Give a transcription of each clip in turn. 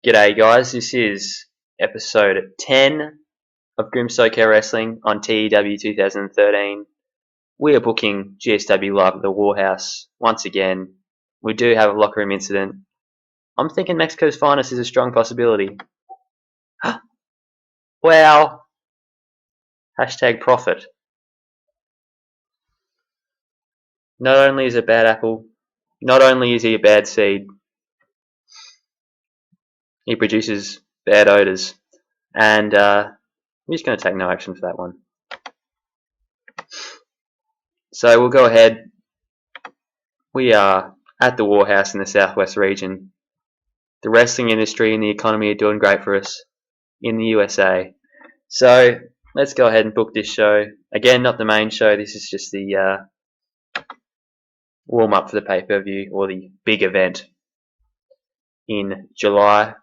G'day guys, this is episode 10 of Grim SoCal Wrestling on TEW 2013. We are booking GSW live at the Warhouse once again. We do have a locker room incident. I'm thinking Mexico's Finest is a strong possibility. Wow! Hashtag profit. Not only is it a bad apple, not only is he a bad seed, he produces bad odours. And we're just going to take no action for that one. So we'll go ahead. We are at the Warhouse in the Southwest region. The wrestling industry and the economy are doing great for us in the USA. So let's go ahead and book this show. Again, not the main show. This is just the warm-up for the pay-per-view or the big event in July.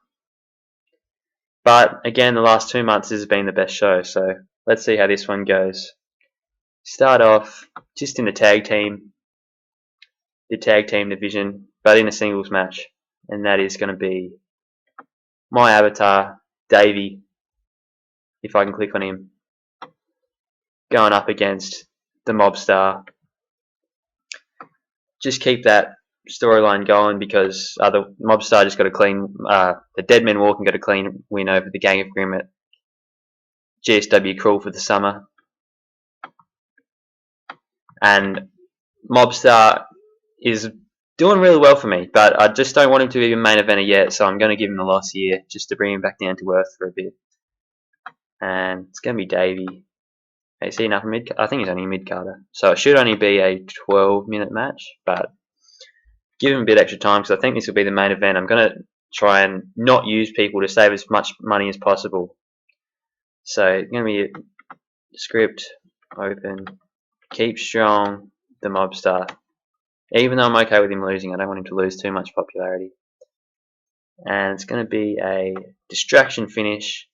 But again, the last 2 months has been the best show. So let's see how this one goes. Start off just in the tag team division, but in a singles match, and that is going to be my avatar, Davey, if I can click on him, going up against the Mobstar. Just keep that storyline going because the Mobstar just got a clean, the Dead Men Walking got a clean win over the Gang of Grim at GSW Cruel for the summer. And Mobstar is doing really well for me, but I just don't want him to be a main eventer yet, so I'm going to give him the loss here just to bring him back down to earth for a bit. And it's going to be Davey. Is he enough mid? I think he's only a mid-carder, so it should only be a 12-minute match, but give him a bit extra time because I think this will be the main event. I'm going to try and not use people to save as much money as possible. So it's going to be script, open, keep strong, the Mobstar. Even though I'm okay with him losing, I don't want him to lose too much popularity. And it's going to be a distraction finish.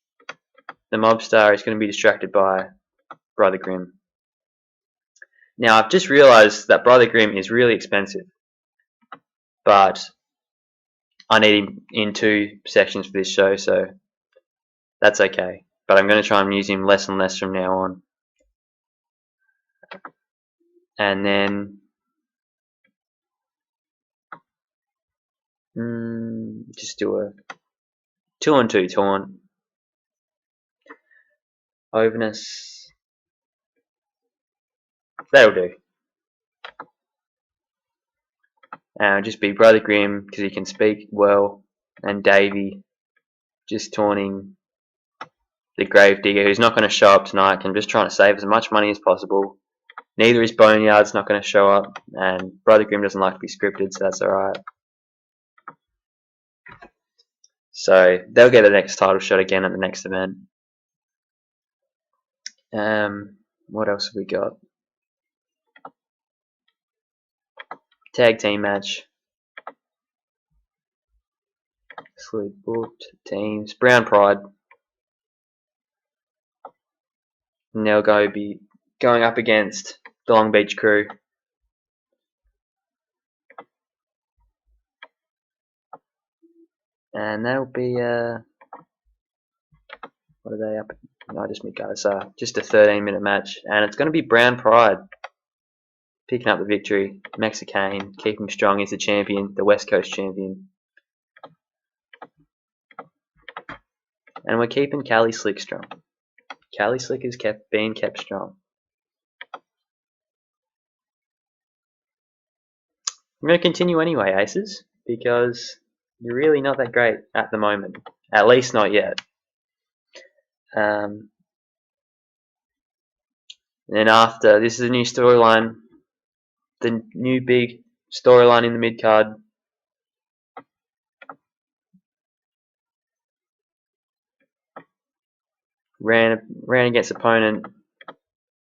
The Mobstar is going to be distracted by Brother Grimm. Now, I've just realised that Brother Grimm is really expensive, but I need him in 2 sections for this show, so that's okay. But I'm going to try and use him less and less from now on. And then just do a 2-on-2 taunt. Overness. That'll do. Just be Brother Grimm because he can speak well, and Davey just taunting the Gravedigger, who's not going to show up tonight. I'm just trying to save as much money as possible. Neither is Boneyard's not going to show up, and Brother Grimm doesn't like to be scripted, so that's alright. So they'll get the next title shot again at the next event. What else have we got? Tag team match. Sleep booked teams. Brown Pride. And they'll be going up against the Long Beach Crew. And that'll be what are they up? No, just mid-card. So just a 13-minute match, and it's going to be Brown Pride picking up the victory. Mexican keeping strong as the champion, the West Coast champion, and we're keeping Cali Slick strong. Cali Slick is being kept strong. I'm going to continue anyway, Aces, because you're really not that great at the moment. At least not yet. Then after, this is a new storyline. The new big storyline in the mid-card. Ran against opponent.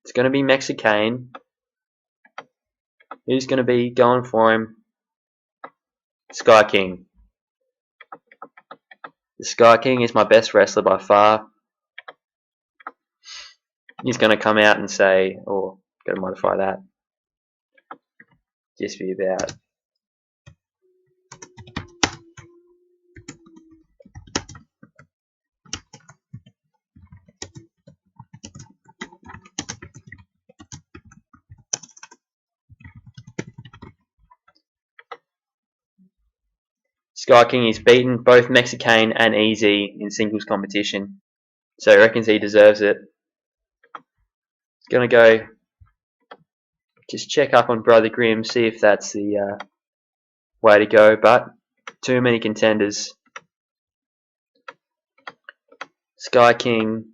It's going to be Mexican. Who's going to be going for him? Sky King. The Sky King is my best wrestler by far. He's going to come out and say, or got to modify that. Just be about Sky King is beaten both Mexican and Easy in singles competition, so he reckons he deserves it. Gonna go just check up on Brother Grimm, see if that's the way to go, but too many contenders. Sky King,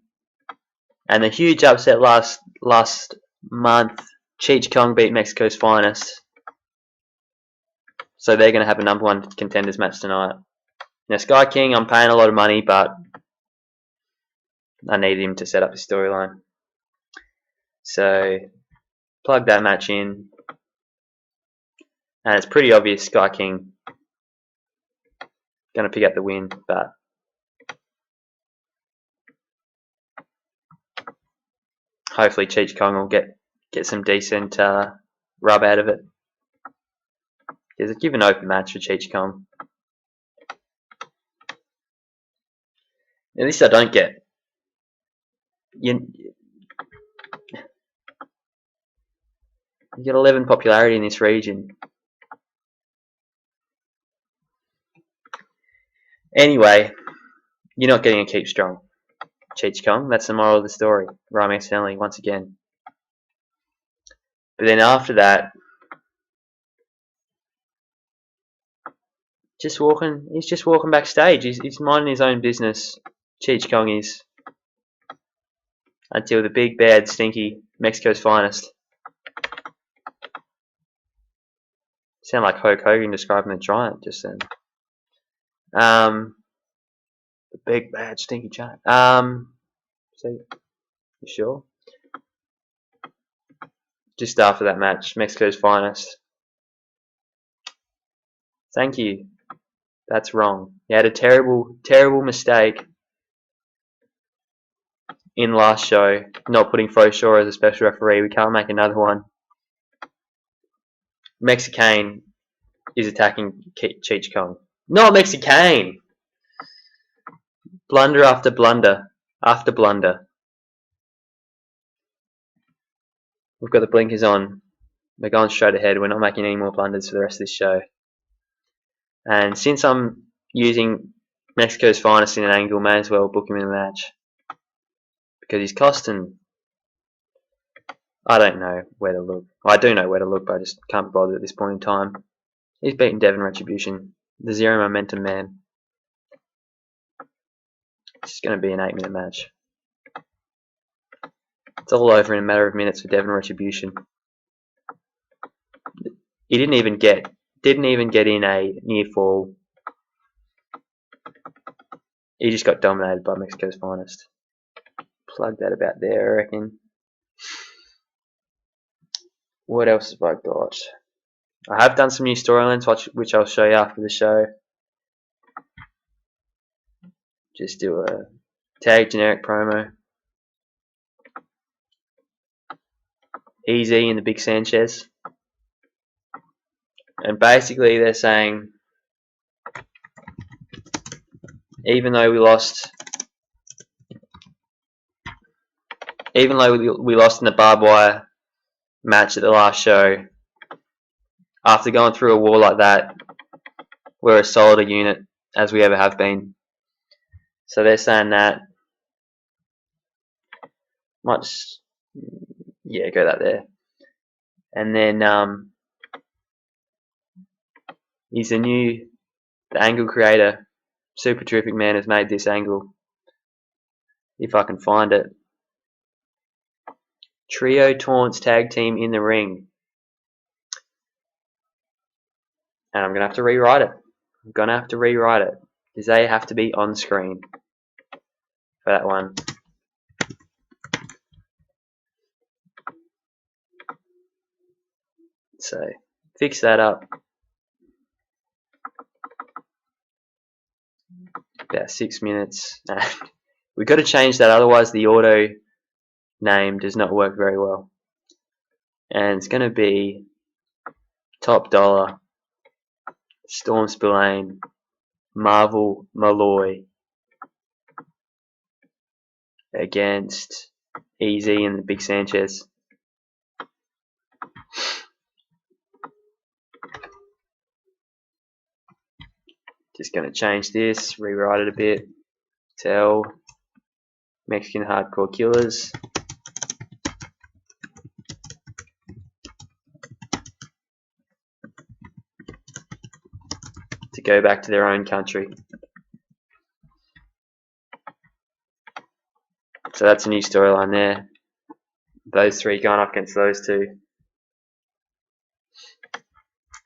and the huge upset last month, Cheech Kong beat Mexico's Finest. So they're going to have a number 1 contenders match tonight. Now Sky King, I'm paying a lot of money, but I needed him to set up his storyline. So plug that match in. And it's pretty obvious Sky King going to pick up the win, but hopefully Cheech Kong will get some decent rub out of it. There's give an open match for Cheech Kong. At least I don't get. You get 11 popularity in this region. Anyway, you're not getting a keep strong, Cheech Kong. That's the moral of the story. Rhyme accidentally once again. But then after that, he's just walking backstage. He's minding his own business. Cheech Kong is. Until the big, bad, stinky Mexico's Finest. Sound like Hulk Hogan describing the giant just then. The big, bad, stinky giant. So, you sure? Just after that match, Mexico's Finest. Thank you. That's wrong. You had a terrible, terrible mistake in last show, not putting Foshaw as a special referee. We can't make another one. Mexican is attacking Cheech Kong. Not Mexican! Blunder after blunder after blunder. We've got the blinkers on. We're going straight ahead. We're not making any more blunders for the rest of this show. And since I'm using Mexico's Finest in an angle, may as well book him in a match. Because he's costing... I don't know where to look. I do know where to look, but I just can't bother at this point in time. He's beaten Devon Retribution, the zero momentum man. It's going to be an 8-minute match. It's all over in a matter of minutes for Devon Retribution. He didn't even get in a near fall. He just got dominated by Mexico's Finest. Plug that about there, I reckon. What else have I got? I have done some new storylines, which I'll show you after the show. Just do a tag generic promo. Easy in the Big Sanchez. And basically they're saying, even though we lost in the barbed wire match at the last show, after going through a war like that, we're as solid a unit as we ever have been. So they're saying that. Yeah, go that there. And then he's the angle creator. Super Terrific Man has made this angle. If I can find it. Trio Taunts Tag Team in the ring. And I'm going to have to rewrite it. Because they have to be on screen for that one. So, fix that up. About 6 minutes. We've got to change that, otherwise the auto name does not work very well. And it's going to be Top Dollar, Storm Spillane, Marvel Malloy against Easy and the Big Sanchez. Just going to change this, rewrite it a bit. Tell Mexican Hardcore Killers to go back to their own country. So that's a new storyline there. Those three going up against those two.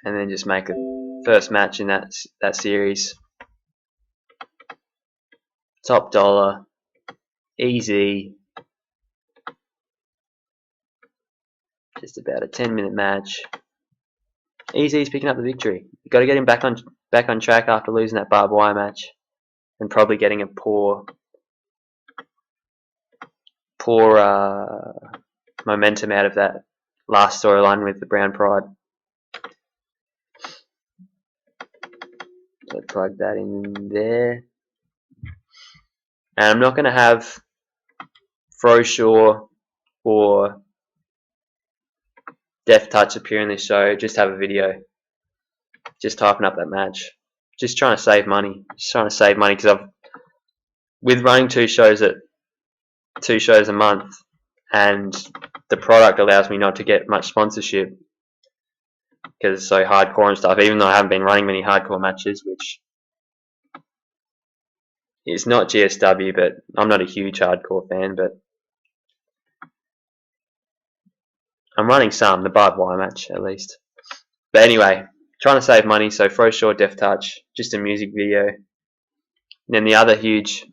And then just make the first match in that series. Top dollar. Easy. Just about a 10-minute match. Easy's picking up the victory. You've got to get him back on track after losing that barbed wire match. And probably getting a poor momentum out of that last storyline with the Brown Pride. So plug that in there. And I'm not going to have Froshaw or Death Touch appear in this show. Just have a video. Just typing up that match. Just trying to save money. Just trying to save money because with running two shows a month, and the product allows me not to get much sponsorship because it's so hardcore and stuff. Even though I haven't been running many hardcore matches, which is not GSW, but I'm not a huge hardcore fan, but I'm running some, the barbed wire match at least. But anyway, trying to save money, so Froshaw, Death Touch, just a music video. And then the other huge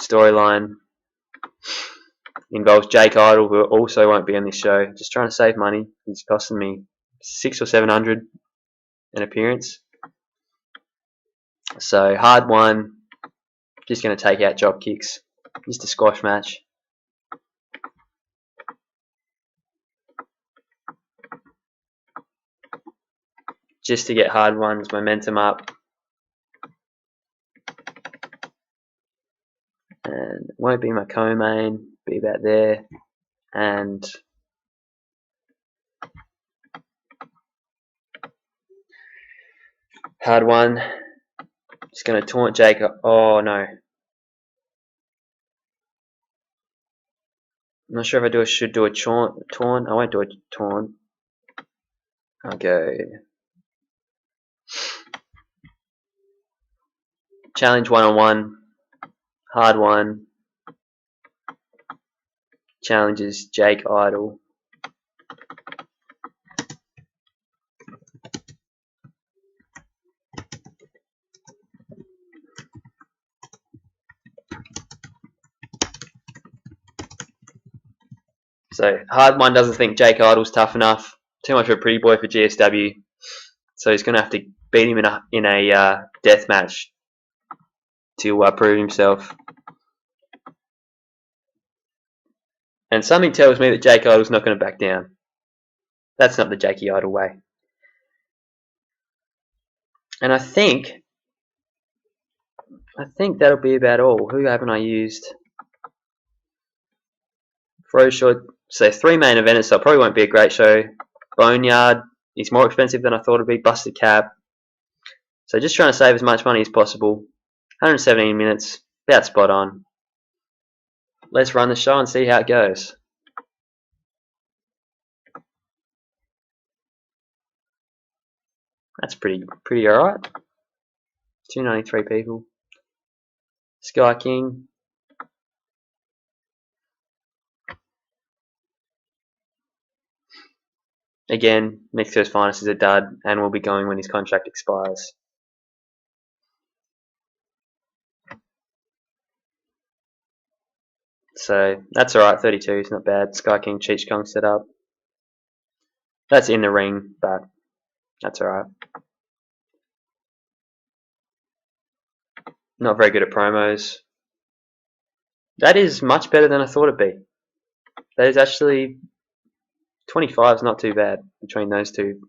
storyline involves Jake Idle, who also won't be on this show. Just trying to save money. He's costing me $600 or $700 an appearance. So hard one. Just going to take out drop kicks. Just a squash match. Just to get hard ones momentum up. And it won't be my co-main. Be about there. And hard one. Just going to taunt Jake. Oh no. I'm not sure if I should do a taunt. I won't do a taunt. I'll go challenge 1-on-1. Hard one. Challenges Jake Idle. So hard one doesn't think Jake Idle's tough enough. Too much of a pretty boy for GSW. So he's going to have to beat him in a death match to prove himself. And something tells me that Jake Idle's not going to back down. That's not the Jakey Idle way. And I think that'll be about all. Who haven't I used? Froshaw. So 3 main eventers, so it probably won't be a great show. Boneyard is more expensive than I thought it'd be. Busted Cap. So just trying to save as much money as possible. 117 minutes, about spot on. Let's run the show and see how it goes. That's pretty alright. 293 people. Sky King. Again, Mexico's Finest is a dud and will be going when his contract expires. So that's alright, 32 is not bad. Sky King Cheech Kong set up. That's in the ring, but that's alright. Not very good at promos. That is much better than I thought it'd be. That is actually 25 is not too bad between those two.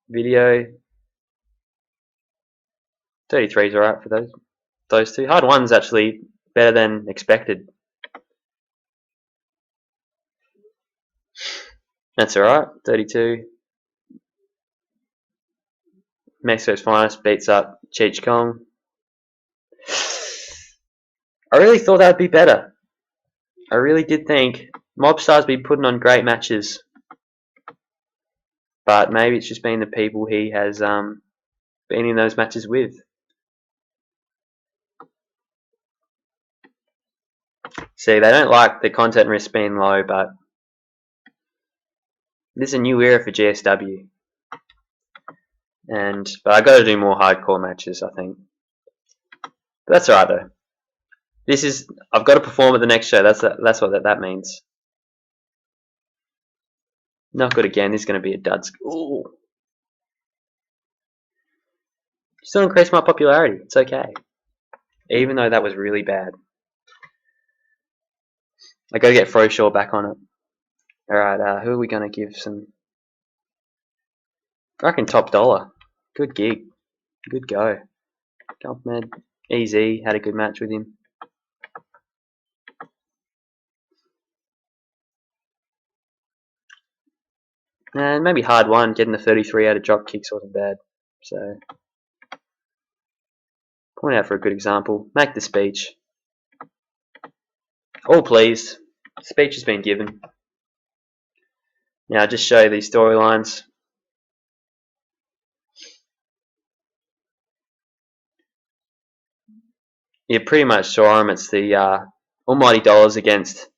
Video 33 is alright for those two. Hard one's actually better than expected. That's alright, 32. Mexico's Finest beats up Cheech Kong. I really thought that would be better. I really did think Mobstar's been putting on great matches, but maybe it's just been the people he has been in those matches with. See, they don't like the content risk being low, but this is a new era for GSW. But I got to do more hardcore matches, I think. But that's alright though. I've got to perform at the next show. That's what that means. Not good again. This is going to be a dud. Ooh. Still increase my popularity. It's okay. Even though that was really bad. I got to get Froshaw back on it. Alright, who are we going to give some... I reckon Top Dollar. Good gig. Good go. Med. Easy. Had a good match with him. And maybe hard one. Getting the 33 out of drop kicks wasn't bad. So, point out for a good example. Make the speech. All pleased. Speech has been given. Now, I'll just show you these storylines. You pretty much saw them. It's the Almighty Dollars against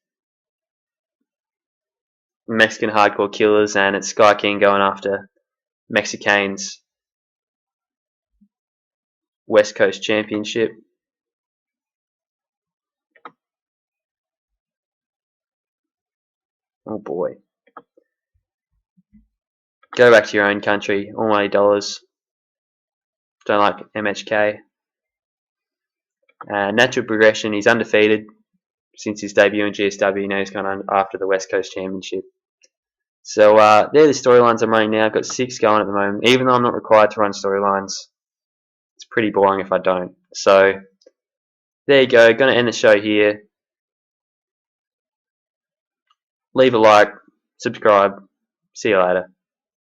Mexican Hardcore Killers, and it's Sky King going after Mexicane's West Coast Championship. Oh boy. Go back to your own country, Almighty Dollars. Don't like MHK. Natural progression, he's undefeated since his debut in GSW. Now he's gone on after the West Coast Championship. So they're the storylines I'm running now. I've got 6 going at the moment. Even though I'm not required to run storylines, it's pretty boring if I don't. So there you go. Going to end the show here. Leave a like, subscribe. See you later.